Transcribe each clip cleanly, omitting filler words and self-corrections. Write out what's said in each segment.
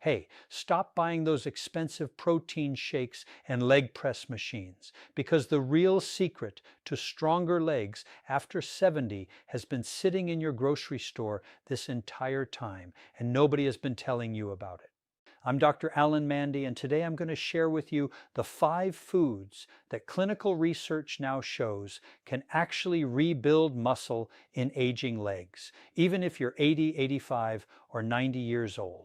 Hey, stop buying those expensive protein shakes and leg press machines, because the real secret to stronger legs after 70 has been sitting in your grocery store this entire time, and nobody has been telling you about it. I'm Dr. Alan Mandy, and today I'm going to share with you the 5 foods that clinical research now shows can actually rebuild muscle in aging legs, even if you're 80, 85, or 90 years old.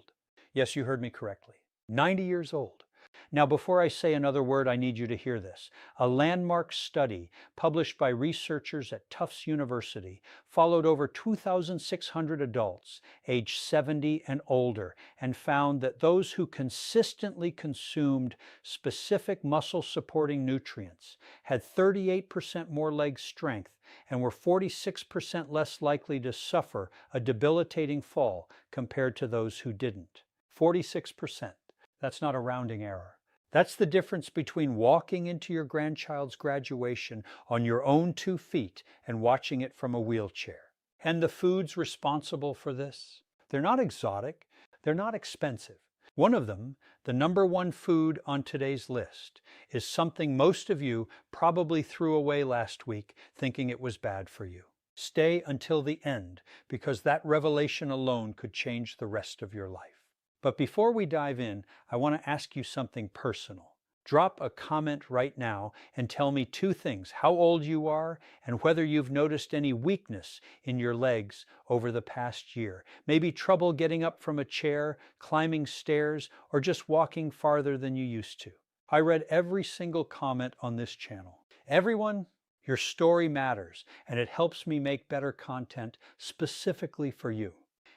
Yes, you heard me correctly. 90 years old. Now, before I say another word, I need you to hear this. A landmark study published by researchers at Tufts University followed over 2,600 adults aged 70 and older and found that those who consistently consumed specific muscle-supporting nutrients had 38% more leg strength and were 46% less likely to suffer a debilitating fall compared to those who didn't. 46%. That's not a rounding error. That's the difference between walking into your grandchild's graduation on your own 2 feet and watching it from a wheelchair. And the foods responsible for this? They're not exotic. They're not expensive. One of them, the number 1 food on today's list, is something most of you probably threw away last week thinking it was bad for you. Stay until the end, because that revelation alone could change the rest of your life. But before we dive in, I want to ask you something personal. Drop a comment right now and tell me 2 things: how old you are and whether you've noticed any weakness in your legs over the past year. Maybe trouble getting up from a chair, climbing stairs, or just walking farther than you used to. I read every single comment on this channel. Everyone, your story matters, and it helps me make better content specifically for you.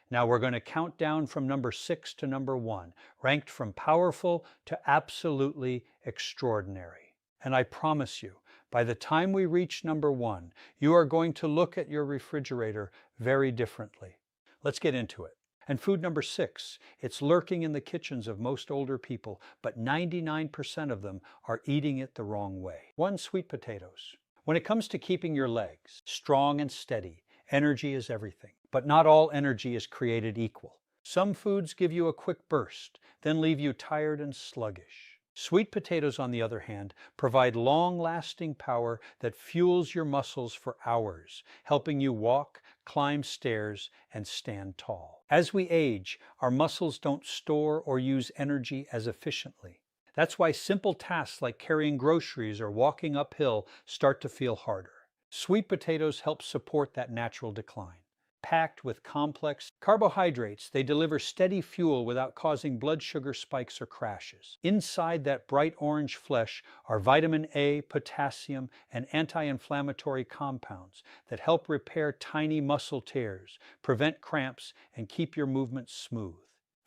Now we're going to count down from number 6 to number 1, ranked from powerful to absolutely extraordinary. And I promise you, by the time we reach number 1, you are going to look at your refrigerator very differently. Let's get into it. And food number 6, it's lurking in the kitchens of most older people, but 99% of them are eating it the wrong way. 1, sweet potatoes. When it comes to keeping your legs strong and steady, energy is everything. But not all energy is created equal. Some foods give you a quick burst, then leave you tired and sluggish. Sweet potatoes, on the other hand, provide long-lasting power that fuels your muscles for hours, helping you walk, climb stairs, and stand tall. As we age, our muscles don't store or use energy as efficiently. That's why simple tasks like carrying groceries or walking uphill start to feel harder. Sweet potatoes help support that natural decline. Packed with complex carbohydrates, they deliver steady fuel without causing blood sugar spikes or crashes. Inside that bright orange flesh are vitamin A, potassium, and anti-inflammatory compounds that help repair tiny muscle tears, prevent cramps, and keep your movements smooth.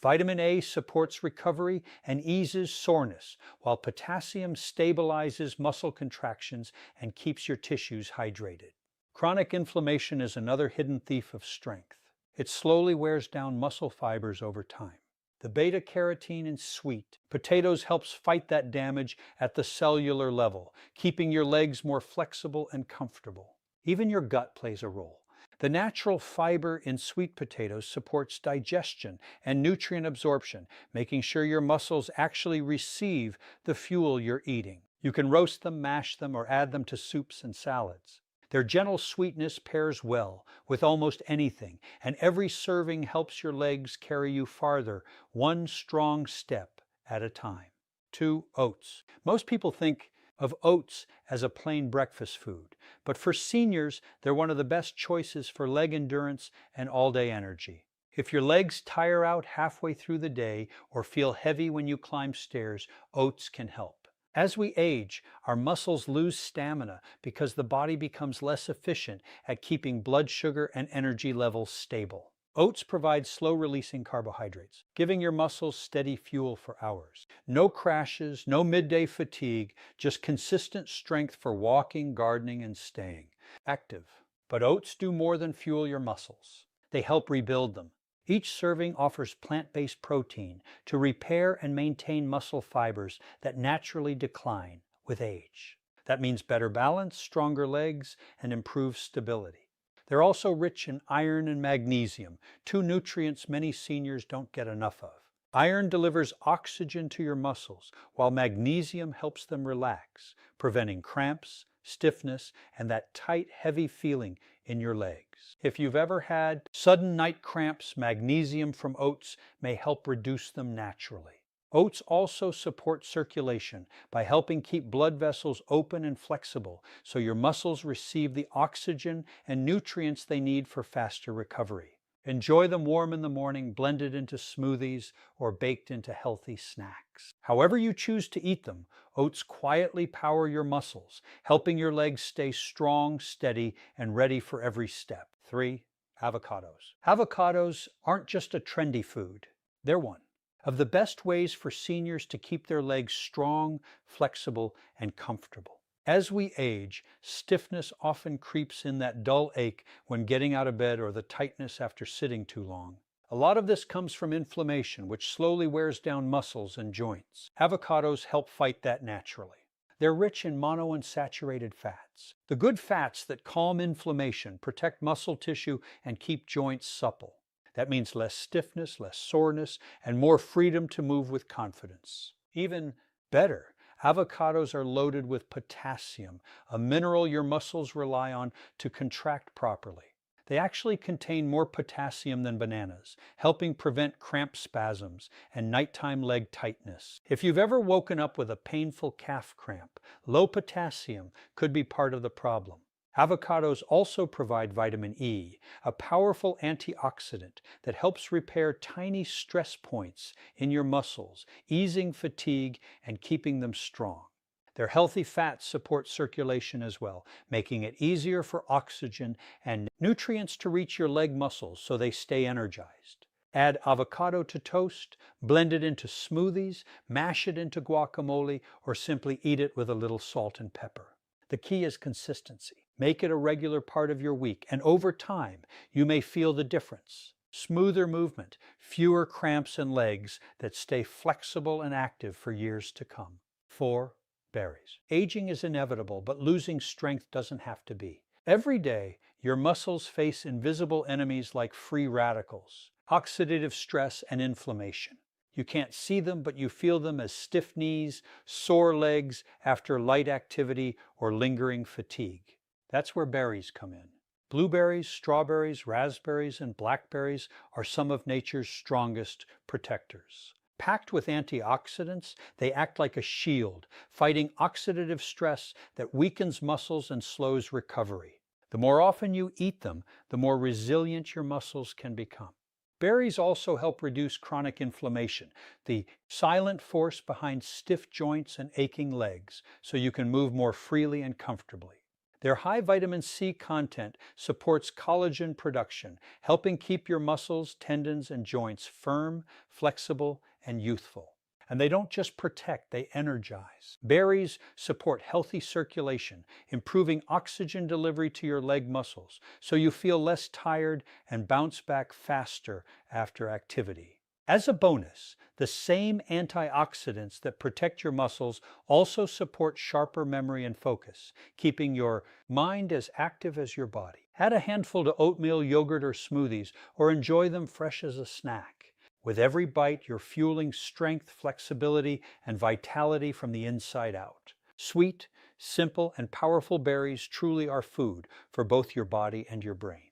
Vitamin A supports recovery and eases soreness, while potassium stabilizes muscle contractions and keeps your tissues hydrated. Chronic inflammation is another hidden thief of strength. It slowly wears down muscle fibers over time. The beta-carotene in sweet potatoes helps fight that damage at the cellular level, keeping your legs more flexible and comfortable. Even your gut plays a role. The natural fiber in sweet potatoes supports digestion and nutrient absorption, making sure your muscles actually receive the fuel you're eating. You can roast them, mash them, or add them to soups and salads. Their gentle sweetness pairs well with almost anything, and every serving helps your legs carry you farther, 1 strong step at a time. 2, oats. Most people think of oats as a plain breakfast food, but for seniors, they're one of the best choices for leg endurance and all-day energy. If your legs tire out halfway through the day or feel heavy when you climb stairs, oats can help. As we age, our muscles lose stamina because the body becomes less efficient at keeping blood sugar and energy levels stable. Oats provide slow-releasing carbohydrates, giving your muscles steady fuel for hours. No crashes, no midday fatigue, just consistent strength for walking, gardening, and staying active. But oats do more than fuel your muscles. They help rebuild them. Each serving offers plant-based protein to repair and maintain muscle fibers that naturally decline with age. That means better balance, stronger legs, and improved stability. They're also rich in iron and magnesium, 2 nutrients many seniors don't get enough of. Iron delivers oxygen to your muscles, while magnesium helps them relax, preventing cramps, stiffness, and that tight, heavy feeling in your legs. If you've ever had sudden night cramps, magnesium from oats may help reduce them naturally. Oats also support circulation by helping keep blood vessels open and flexible so your muscles receive the oxygen and nutrients they need for faster recovery. Enjoy them warm in the morning, blended into smoothies, or baked into healthy snacks. However you choose to eat them, oats quietly power your muscles, helping your legs stay strong, steady, and ready for every step. 3. Avocados. Avocados aren't just a trendy food, they're one of the best ways for seniors to keep their legs strong, flexible, and comfortable. As we age, stiffness often creeps in, that dull ache when getting out of bed or the tightness after sitting too long. A lot of this comes from inflammation, which slowly wears down muscles and joints. Avocados help fight that naturally. They're rich in monounsaturated fats. The good fats that calm inflammation, protect muscle tissue, and keep joints supple. That means less stiffness, less soreness, and more freedom to move with confidence. Even better, avocados are loaded with potassium, a mineral your muscles rely on to contract properly. They actually contain more potassium than bananas, helping prevent cramp spasms and nighttime leg tightness. If you've ever woken up with a painful calf cramp, low potassium could be part of the problem. Avocados also provide vitamin E, a powerful antioxidant that helps repair tiny stress points in your muscles, easing fatigue and keeping them strong. Their healthy fats support circulation as well, making it easier for oxygen and nutrients to reach your leg muscles so they stay energized. Add avocado to toast, blend it into smoothies, mash it into guacamole, or simply eat it with a little salt and pepper. The key is consistency. Make it a regular part of your week, and over time, you may feel the difference. Smoother movement, fewer cramps in legs that stay flexible and active for years to come. 4. Berries. Aging is inevitable, but losing strength doesn't have to be. Every day, your muscles face invisible enemies like free radicals, oxidative stress, and inflammation. You can't see them, but you feel them as stiff knees, sore legs after light activity, or lingering fatigue. That's where berries come in. Blueberries, strawberries, raspberries, and blackberries are some of nature's strongest protectors. Packed with antioxidants, they act like a shield, fighting oxidative stress that weakens muscles and slows recovery. The more often you eat them, the more resilient your muscles can become. Berries also help reduce chronic inflammation, the silent force behind stiff joints and aching legs, so you can move more freely and comfortably. Their high vitamin C content supports collagen production, helping keep your muscles, tendons, and joints firm, flexible, and youthful. And they don't just protect, they energize. Berries support healthy circulation, improving oxygen delivery to your leg muscles, so you feel less tired and bounce back faster after activity. As a bonus, the same antioxidants that protect your muscles also support sharper memory and focus, keeping your mind as active as your body. Add a handful to oatmeal, yogurt, or smoothies, or enjoy them fresh as a snack. With every bite, you're fueling strength, flexibility, and vitality from the inside out. Sweet, simple, and powerful berries truly are food for both your body and your brain.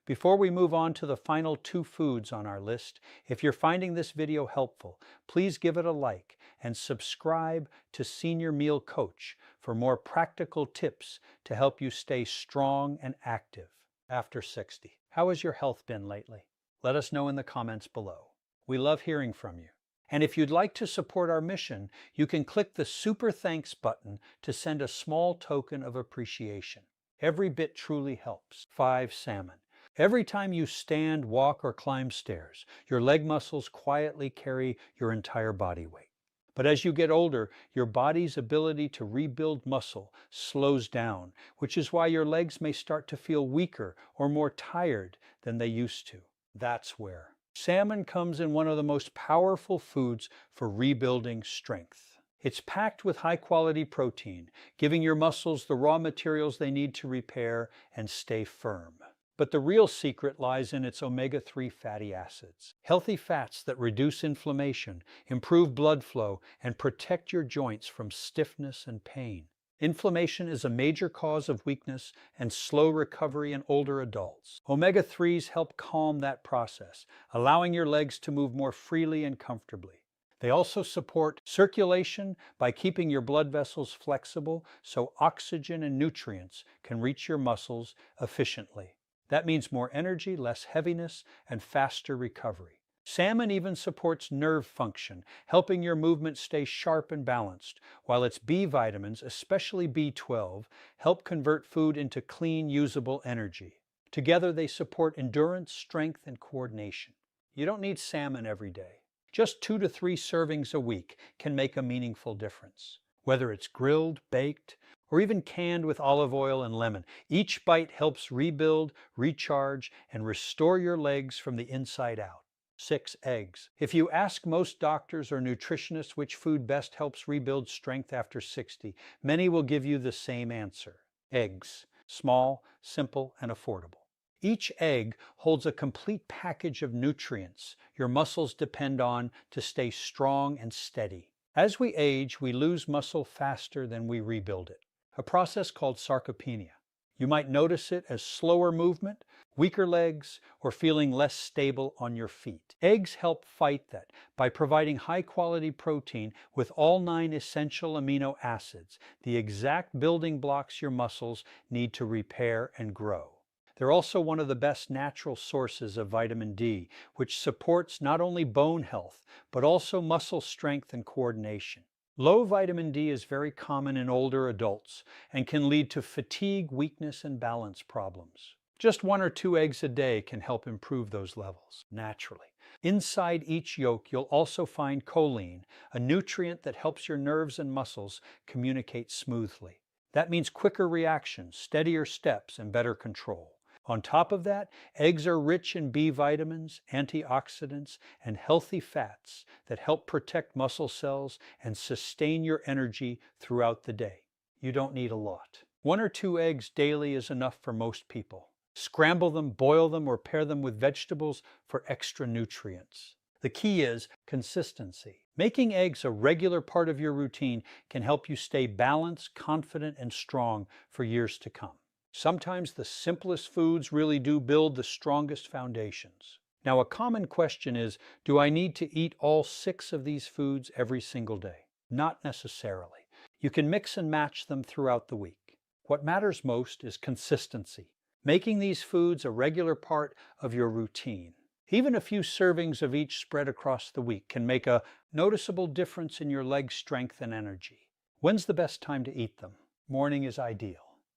Before we move on to the final 2 foods on our list, if you're finding this video helpful, please give it a like and subscribe to Senior Meal Coach for more practical tips to help you stay strong and active after 60. How has your health been lately? Let us know in the comments below. We love hearing from you. And if you'd like to support our mission, you can click the Super Thanks button to send a small token of appreciation. Every bit truly helps. 5. Salmon. Every time you stand, walk, or climb stairs, your leg muscles quietly carry your entire body weight. But as you get older, your body's ability to rebuild muscle slows down, which is why your legs may start to feel weaker or more tired than they used to. That's where salmon comes in one of the most powerful foods for rebuilding strength. It's packed with high-quality protein, giving your muscles the raw materials they need to repair and stay firm. But the real secret lies in its omega-3 fatty acids, healthy fats that reduce inflammation, improve blood flow, and protect your joints from stiffness and pain. Inflammation is a major cause of weakness and slow recovery in older adults. Omega-3s help calm that process, allowing your legs to move more freely and comfortably. They also support circulation by keeping your blood vessels flexible so oxygen and nutrients can reach your muscles efficiently. That means more energy, less heaviness, and faster recovery. Salmon even supports nerve function, helping your movement stay sharp and balanced, while its B vitamins, especially B12, help convert food into clean, usable energy. Together, they support endurance, strength, and coordination. You don't need salmon every day. Just 2 to 3 servings a week can make a meaningful difference. Whether it's grilled, baked, or even canned with olive oil and lemon, each bite helps rebuild, recharge, and restore your legs from the inside out. 6. Eggs. If you ask most doctors or nutritionists which food best helps rebuild strength after 60, many will give you the same answer. Eggs. Small, simple, and affordable. Each egg holds a complete package of nutrients your muscles depend on to stay strong and steady. As we age, we lose muscle faster than we rebuild it, a process called sarcopenia. You might notice it as slower movement, weaker legs, or feeling less stable on your feet. Eggs help fight that by providing high-quality protein with all 9 essential amino acids, the exact building blocks your muscles need to repair and grow. They're also one of the best natural sources of vitamin D, which supports not only bone health, but also muscle strength and coordination. Low vitamin D is very common in older adults and can lead to fatigue, weakness, and balance problems. Just 1 or 2 eggs a day can help improve those levels naturally. Inside each yolk, you'll also find choline, a nutrient that helps your nerves and muscles communicate smoothly. That means quicker reactions, steadier steps, and better control. On top of that, eggs are rich in B vitamins, antioxidants, and healthy fats that help protect muscle cells and sustain your energy throughout the day. You don't need a lot. 1 or 2 eggs daily is enough for most people. Scramble them, boil them, or pair them with vegetables for extra nutrients. The key is consistency. Making eggs a regular part of your routine can help you stay balanced, confident, and strong for years to come. Sometimes the simplest foods really do build the strongest foundations. Now, a common question is, do I need to eat all 6 of these foods every single day? Not necessarily. You can mix and match them throughout the week. What matters most is consistency, making these foods a regular part of your routine. Even a few servings of each spread across the week can make a noticeable difference in your leg strength and energy. When's the best time to eat them? Morning is ideal.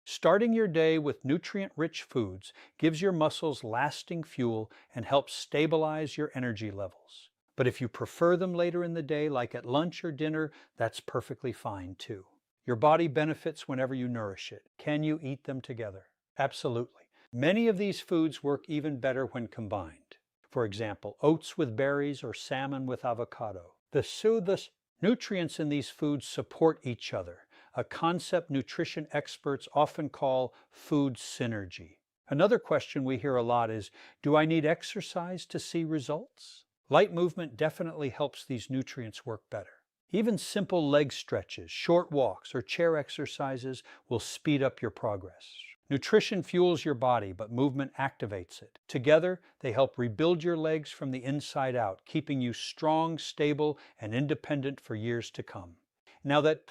Starting your day with nutrient-rich foods gives your muscles lasting fuel and helps stabilize your energy levels. But if you prefer them later in the day, like at lunch or dinner, that's perfectly fine too. Your body benefits whenever you nourish it. Can you eat them together? Absolutely. Many of these foods work even better when combined. For example, oats with berries or salmon with avocado. The nutrients in these foods support each other, a concept nutrition experts often call food synergy. Another question we hear a lot is, do I need exercise to see results? Light movement definitely helps these nutrients work better. Even simple leg stretches, short walks, or chair exercises will speed up your progress. Nutrition fuels your body, but movement activates it. Together, they help rebuild your legs from the inside out, keeping you strong, stable, and independent for years to come. Now that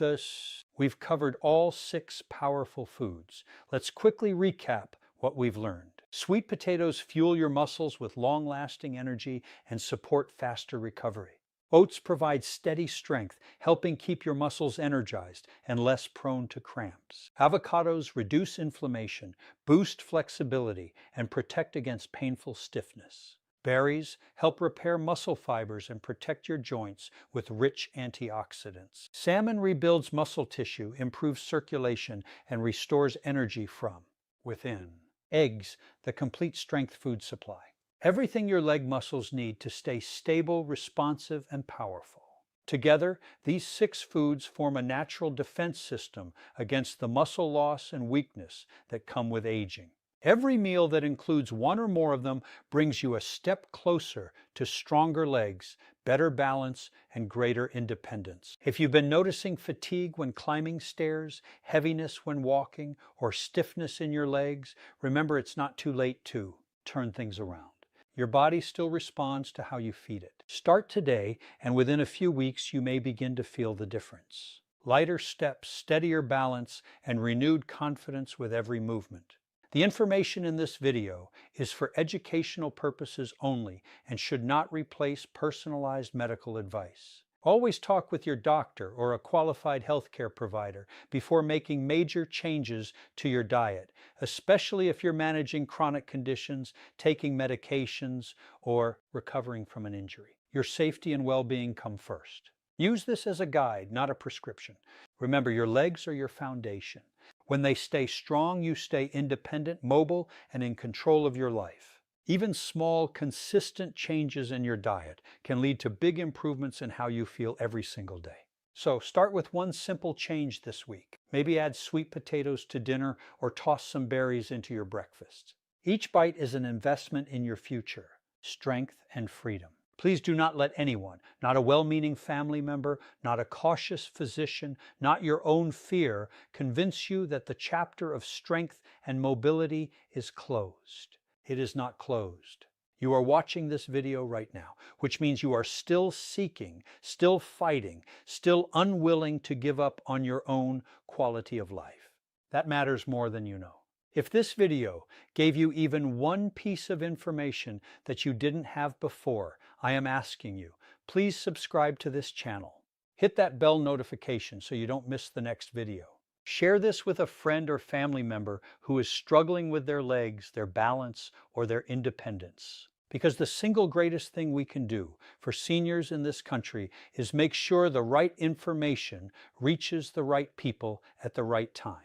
we've covered all 6 powerful foods, let's quickly recap what we've learned. Sweet potatoes fuel your muscles with long-lasting energy and support faster recovery. Oats provide steady strength, helping keep your muscles energized and less prone to cramps. Avocados reduce inflammation, boost flexibility, and protect against painful stiffness. Berries help repair muscle fibers and protect your joints with rich antioxidants. Salmon rebuilds muscle tissue, improves circulation, and restores energy from within. Eggs, the complete strength food supply. Everything your leg muscles need to stay stable, responsive, and powerful. Together, these 6 foods form a natural defense system against the muscle loss and weakness that come with aging. Every meal that includes one or more of them brings you a step closer to stronger legs, better balance, and greater independence. If you've been noticing fatigue when climbing stairs, heaviness when walking, or stiffness in your legs, remember it's not too late to turn things around. Your body still responds to how you feed it. Start today, and within a few weeks, you may begin to feel the difference. Lighter steps, steadier balance, and renewed confidence with every movement. The information in this video is for educational purposes only and should not replace personalized medical advice. Always talk with your doctor or a qualified healthcare provider before making major changes to your diet, especially if you're managing chronic conditions, taking medications, or recovering from an injury. Your safety and well-being come first. Use this as a guide, not a prescription. Remember, your legs are your foundation. When they stay strong, you stay independent, mobile, and in control of your life. Even small, consistent changes in your diet can lead to big improvements in how you feel every single day. So start with one simple change this week. Maybe add sweet potatoes to dinner or toss some berries into your breakfast. Each bite is an investment in your future, strength and freedom. Please do not let anyone, not a well-meaning family member, not a cautious physician, not your own fear, convince you that the chapter of strength and mobility is closed. It is not closed. You are watching this video right now, which means you are still seeking, still fighting, still unwilling to give up on your own quality of life. That matters more than you know. If this video gave you even one piece of information that you didn't have before, I am asking you, please subscribe to this channel. Hit that bell notification so you don't miss the next video. Share this with a friend or family member who is struggling with their legs, their balance, or their independence. Because the single greatest thing we can do for seniors in this country is make sure the right information reaches the right people at the right time.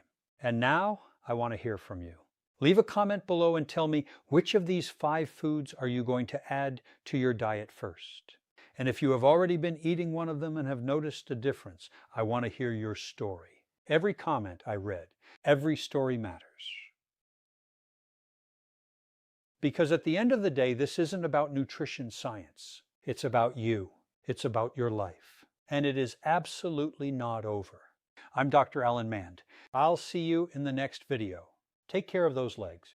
And now, I want to hear from you. Leave a comment below and tell me which of these 5 foods are you going to add to your diet first. And if you have already been eating one of them and have noticed a difference, I want to hear your story. Every comment I read, every story matters. Because at the end of the day, this isn't about nutrition science. It's about you. It's about your life. And it is absolutely not over. I'm Dr. Alan Mand. I'll see you in the next video. Take care of those legs.